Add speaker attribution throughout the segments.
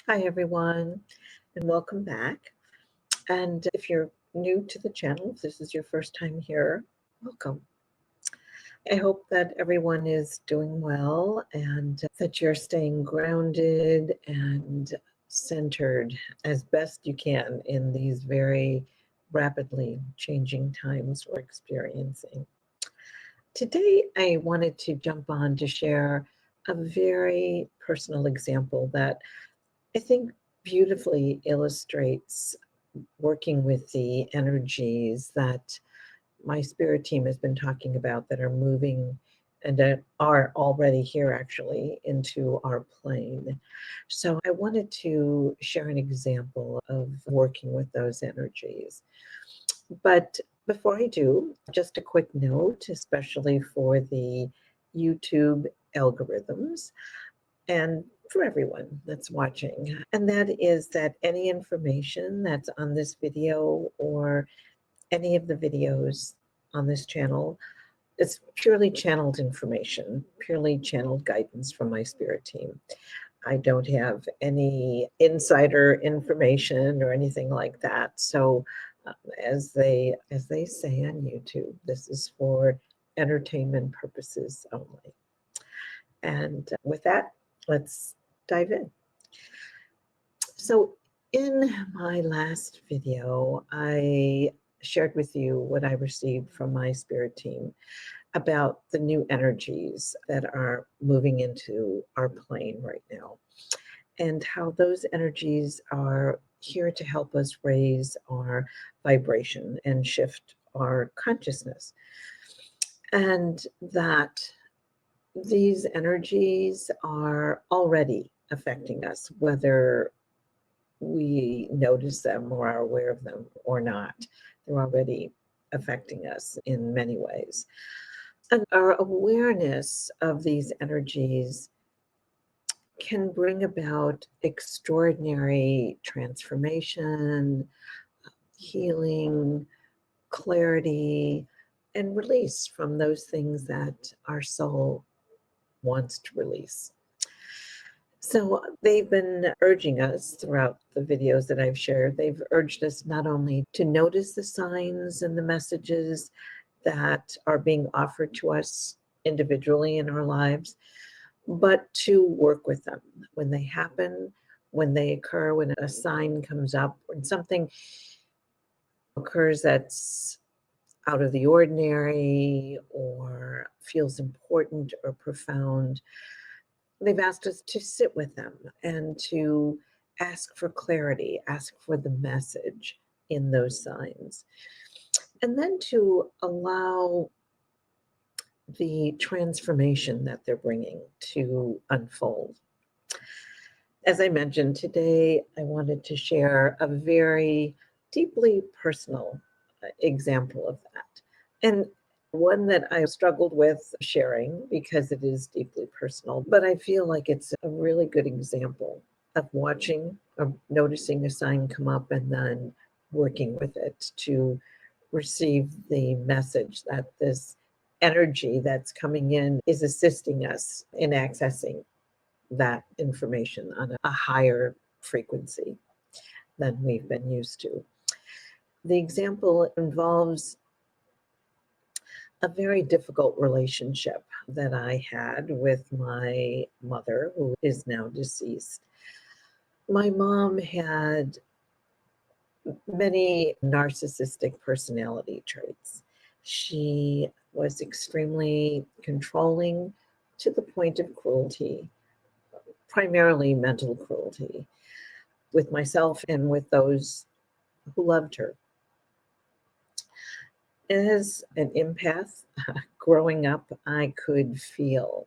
Speaker 1: Hi, everyone, and welcome back. And if you're new to the channel, if this is your first time here, welcome. I hope that everyone is doing well and that you're staying grounded and centered as best you can in these very rapidly changing times we're experiencing. Today, I wanted to jump on to share a very personal example that I think beautifully illustrates working with the energies that my spirit team has been talking about that are moving and that are already here actually into our plane. So I wanted to share an example of working with those energies. But before I do, just a quick note, especially for the YouTube algorithms and for everyone that's watching. And that is that any information that's on this video or any of the videos on this channel, it's purely channeled information, purely channeled guidance from my spirit team. I don't have any insider information or anything like that. So, as they say on YouTube, this is for entertainment purposes only. And with that, let's dive in. So, in my last video, I shared with you what I received from my spirit team about the new energies that are moving into our plane right now, and how those energies are here to help us raise our vibration and shift our consciousness. And that these energies are already affecting us, whether we notice them or are aware of them or not. They're already affecting us in many ways. And our awareness of these energies can bring about extraordinary transformation, healing, clarity, and release from those things that our soul wants to release. So they've been urging us throughout the videos that I've shared, they've urged us not only to notice the signs and the messages that are being offered to us individually in our lives, but to work with them when they happen, when they occur, when a sign comes up, when something occurs that's out of the ordinary or feels important or profound. They've asked us to sit with them and to ask for clarity, ask for the message in those signs, and then to allow the transformation that they're bringing to unfold. As I mentioned today, I wanted to share a very deeply personal example of that. And one that I struggled with sharing because it is deeply personal, but I feel like it's a really good example of watching, of noticing a sign come up and then working with it to receive the message that this energy that's coming in is assisting us in accessing that information on a higher frequency than we've been used to. The example involves a very difficult relationship that I had with my mother, who is now deceased. My mom had many narcissistic personality traits. She was extremely controlling to the point of cruelty, primarily mental cruelty, with myself and with those who loved her. As an empath, growing up, I could feel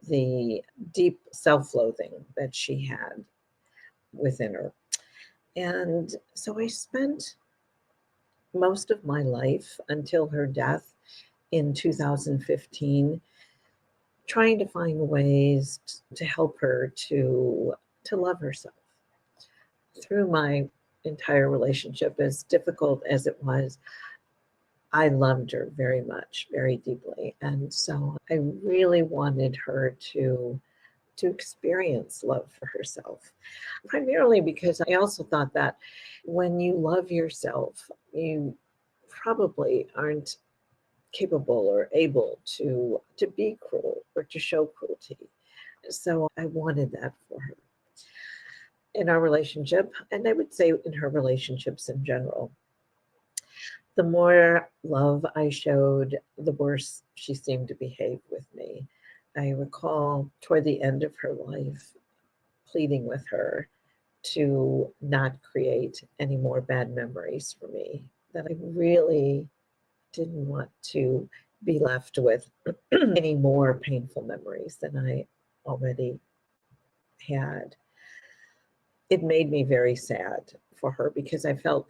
Speaker 1: the deep self loathing that she had within her. And so I spent most of my life until her death in 2015 trying to find ways to help her to love herself. Through my entire relationship, as difficult as it was, I loved her very much, very deeply. And so I really wanted her to experience love for herself. Primarily because I also thought that when you love yourself, you probably aren't capable or able to be cruel or to show cruelty. So I wanted that for her in our relationship, and I would say in her relationships in general. The more love I showed, the worse she seemed to behave with me. I recall toward the end of her life pleading with her to not create any more bad memories for me, that I really didn't want to be left with any more painful memories than I already had. It made me very sad for her because I felt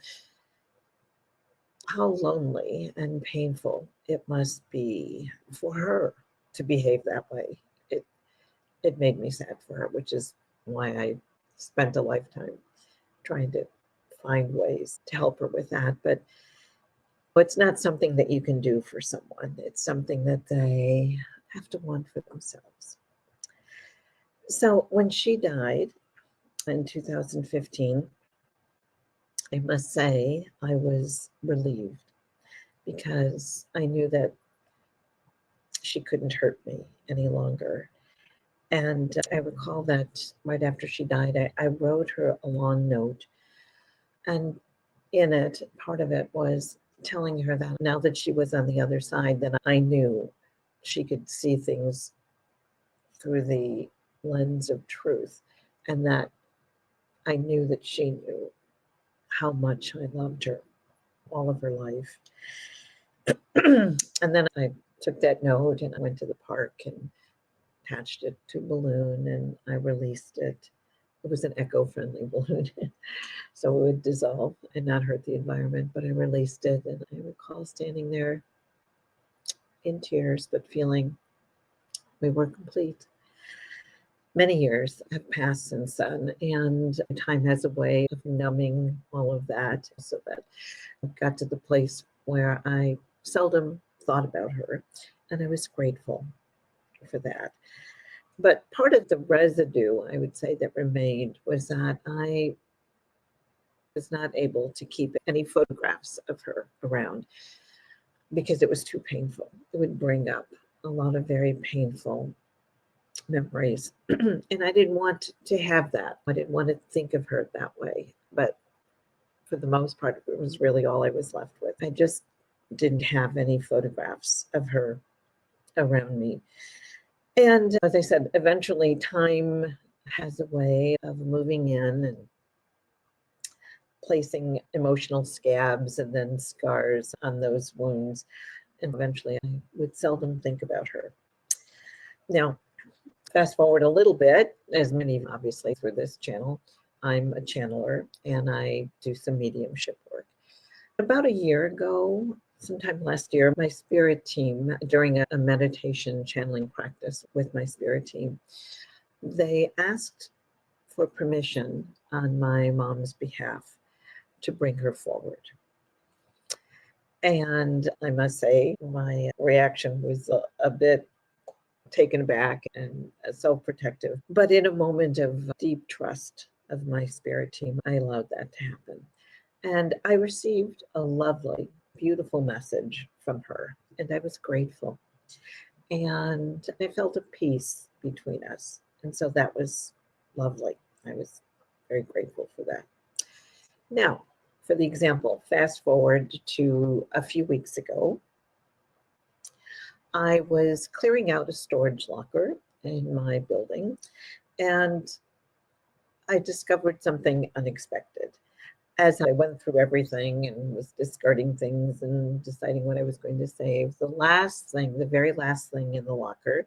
Speaker 1: how lonely and painful it must be for her to behave that way. It made me sad for her, which is why I spent a lifetime trying to find ways to help her with that. But it's not something that you can do for someone. It's something that they have to want for themselves. So when she died in 2015, I must say I was relieved because I knew that she couldn't hurt me any longer. And I recall that right after she died, I wrote her a long note. And in it, part of it was telling her that now that she was on the other side, that I knew she could see things through the lens of truth, and that I knew that she knew how much I loved her all of her life. And then I took that note and I went to the park and attached it to a balloon and I released it. It was an eco-friendly balloon, so it would dissolve and not hurt the environment, but I released it. And I recall standing there in tears, but feeling we were complete. Many years have passed since then, and time has a way of numbing all of that so that I got to the place where I seldom thought about her, and I was grateful for that. But part of the residue, I would say, that remained was that I was not able to keep any photographs of her around because it was too painful. It would bring up a lot of very painful memories. And I didn't want to have that. I didn't want to think of her that way. But for the most part, it was really all I was left with. I just didn't have any photographs of her around me. And as I said, eventually time has a way of moving in and placing emotional scabs and then scars on those wounds. And eventually I would seldom think about her. Now, fast forward a little bit, as many obviously through this channel, I'm a channeler and I do some mediumship work. About a year ago, sometime last year, my spirit team, during a meditation channeling practice with my spirit team, they asked for permission on my mom's behalf to bring her forward. And I must say, my reaction was a bit taken aback and self-protective. But in a moment of deep trust of my spirit team, I allowed that to happen. And I received a lovely, beautiful message from her, and I was grateful. And I felt a peace between us. And so that was lovely. I was very grateful for that. Now, for the example, fast forward to a few weeks ago, I was clearing out a storage locker in my building, and I discovered something unexpected. As I went through everything and was discarding things and deciding what I was going to save, the last thing, the very last thing in the locker,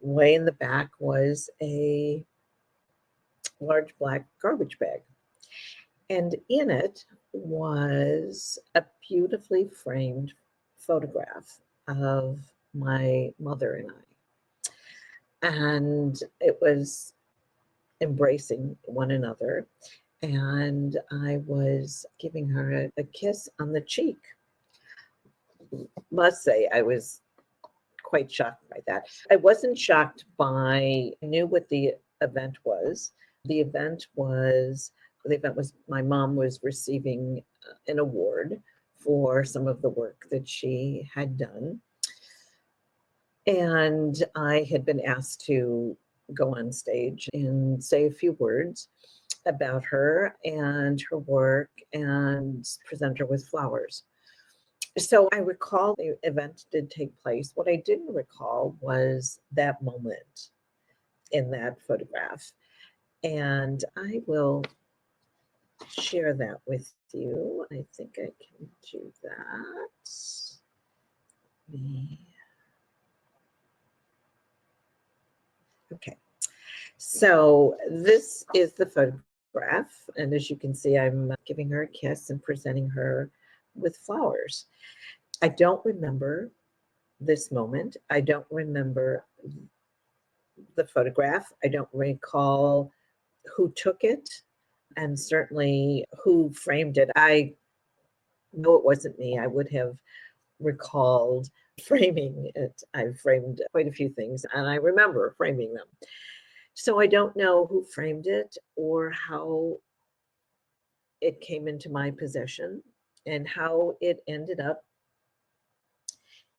Speaker 1: way in the back, was a large black garbage bag. And in it was a beautifully framed photograph of my mother and I. And it was embracing one another. And I was giving her a kiss on the cheek. Must say, I was quite shocked by that. I wasn't shocked by, I knew what the event was. The event was my mom was receiving an award for some of the work that she had done. And I had been asked to go on stage and say a few words about her and her work and present her with flowers. So I recall the event did take place. What I didn't recall was that moment in that photograph. And I will share that with you. I think I can do that. Okay. So this is the photograph. And as you can see, I'm giving her a kiss and presenting her with flowers. I don't remember this moment. I don't remember the photograph. I don't recall who took it and certainly who framed it. I know it wasn't me. I would have recalled framing it. I've framed quite a few things and I remember framing them. So I don't know who framed it or how it came into my possession and how it ended up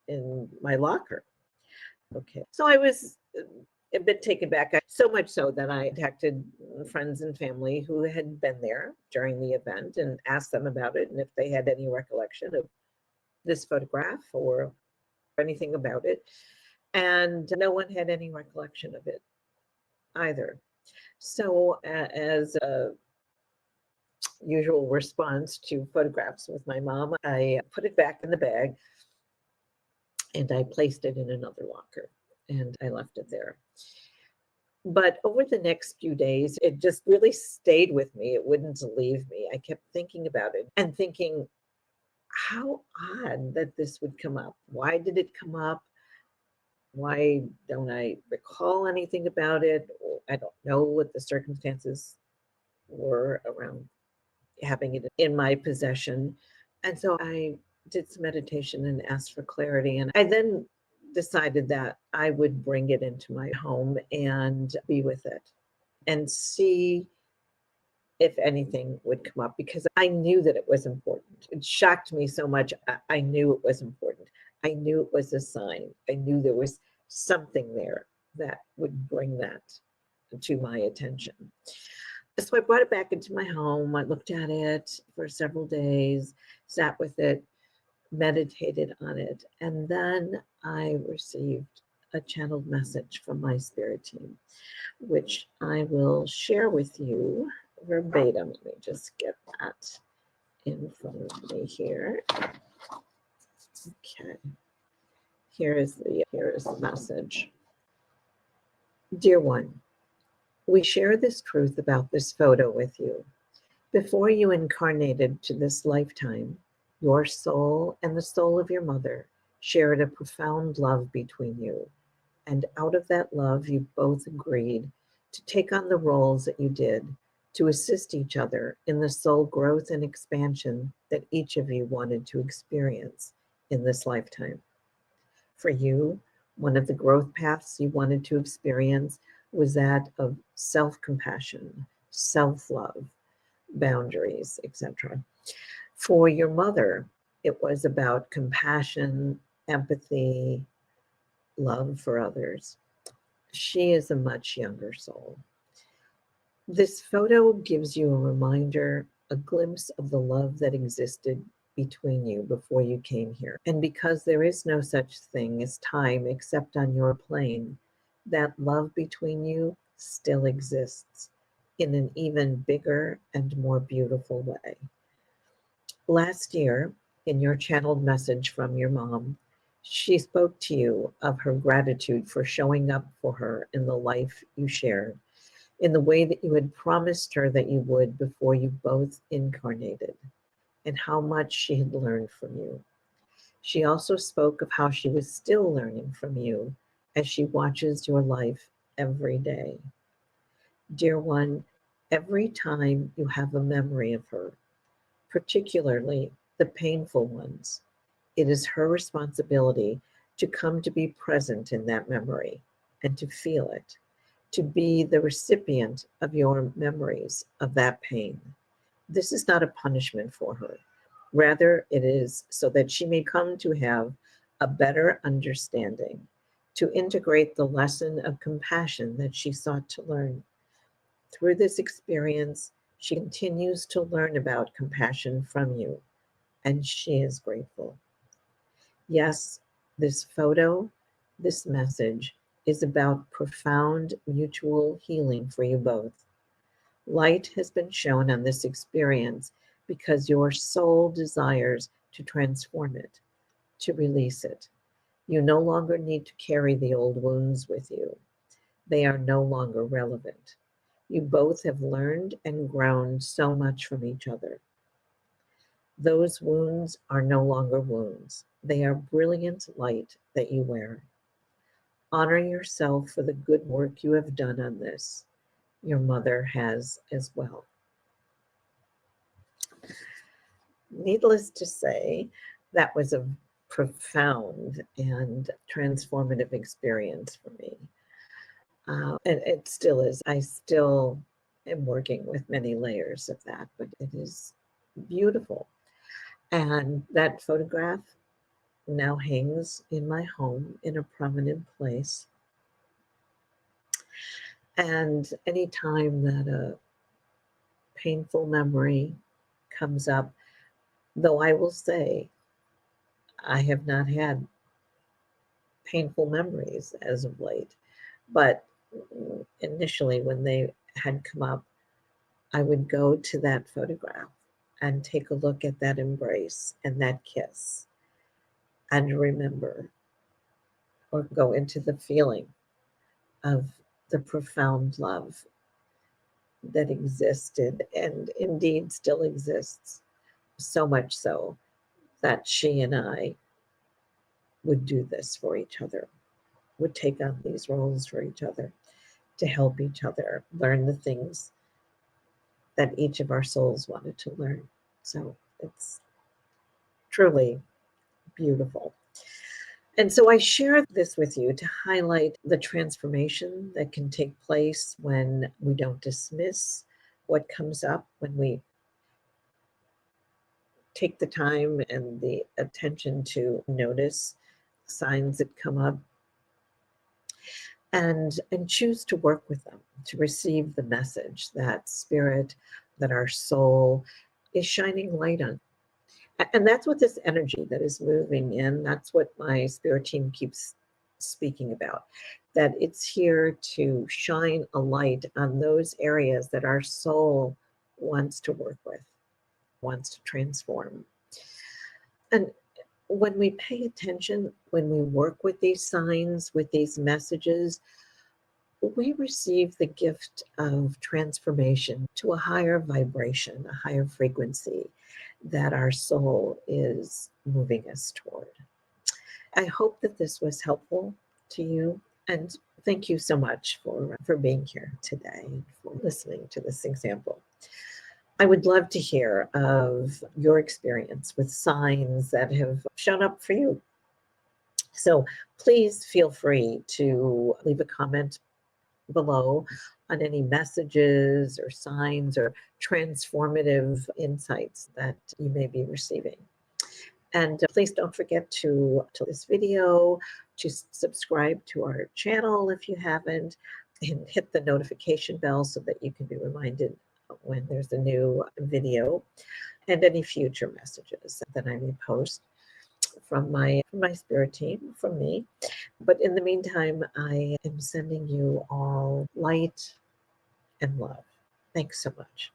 Speaker 1: in my locker. Okay. So I was a bit taken back, so much so that I contacted friends and family who had been there during the event and asked them about it and if they had any recollection of this photograph or anything about it. And no one had any recollection of it either. So as a usual response to photographs with my mom, I put it back in the bag and I placed it in another locker and I left it there. But over the next few days, it just really stayed with me. It wouldn't leave me. I kept thinking about it and thinking, how odd that this would come up. Why did it come up? Why don't I recall anything about it? I don't know what the circumstances were around having it in my possession. And so I did some meditation and asked for clarity. And I then decided that I would bring it into my home and be with it and see if anything would come up because I knew that it was important. It shocked me so much. I knew it was important. I knew it was a sign. I knew there was something there that would bring that to my attention. So I brought it back into my home. I looked at it for several days, sat with it, meditated on it, and then I received a channeled message from my spirit team, which I will share with you verbatim. Let me just get that in front of me here. Okay. Here is the message. Dear one, we share this truth about this photo with you. Before you incarnated to this lifetime, your soul and the soul of your mother shared a profound love between you. And out of that love, you both agreed to take on the roles that you did to assist each other in the soul growth and expansion that each of you wanted to experience in this lifetime. For you, one of the growth paths you wanted to experience was that of self-compassion, self-love, boundaries, etc. For your mother, it was about compassion, empathy, love for others. She is a much younger soul. This photo gives you a reminder, a glimpse of the love that existed between you before you came here. And because there is no such thing as time except on your plane, that love between you still exists in an even bigger and more beautiful way. Last year, in your channeled message from your mom, she spoke to you of her gratitude for showing up for her in the life you shared, in the way that you had promised her that you would before you both incarnated, and how much she had learned from you. She also spoke of how she was still learning from you as she watches your life every day. Dear one, every time you have a memory of her, particularly the painful ones, it is her responsibility to come to be present in that memory and to feel it, to be the recipient of your memories of that pain. This is not a punishment for her. Rather, it is so that she may come to have a better understanding, to integrate the lesson of compassion that she sought to learn. Through this experience, she continues to learn about compassion from you, and she is grateful. Yes, this photo, this message is about profound mutual healing for you both. Light has been shown on this experience because your soul desires to transform it, to release it. You no longer need to carry the old wounds with you. They are no longer relevant. You both have learned and grown so much from each other. Those wounds are no longer wounds. They are brilliant light that you wear. Honor yourself for the good work you have done on this. Your mother has as well. Needless to say, that was a profound and transformative experience for me. And it still is. I still am working with many layers of that, but it is beautiful. And that photograph now hangs in my home in a prominent place. And anytime that a painful memory comes up, though I will say I have not had painful memories as of late, but initially when they had come up, I would go to that photograph and take a look at that embrace and that kiss and remember or go into the feeling of the profound love that existed and indeed still exists, so much so that she and I would do this for each other, would take on these roles for each other to help each other learn the things that each of our souls wanted to learn. So it's truly beautiful. And so I share this with you to highlight the transformation that can take place when we don't dismiss what comes up, when we take the time and the attention to notice signs that come up and choose to work with them, to receive the message that spirit, that our soul is shining light on. And that's what this energy that is moving in, that's what my spirit team keeps speaking about, that it's here to shine a light on those areas that our soul wants to work with, wants to transform. And when we pay attention, when we work with these signs, with these messages, we receive the gift of transformation to a higher vibration, a higher frequency that our soul is moving us toward. I hope that this was helpful to you, and thank you so much for being here today, for listening to this example. I would love to hear of your experience with signs that have shown up for you. So please feel free to leave a comment below on any messages or signs or transformative insights that you may be receiving. And please don't forget to this video, to subscribe to our channel if you haven't, and hit the notification bell so that you can be reminded when there's a new video and any future messages that I may post from my spirit team, from me. But in the meantime, I am sending you all light and love. Thanks so much.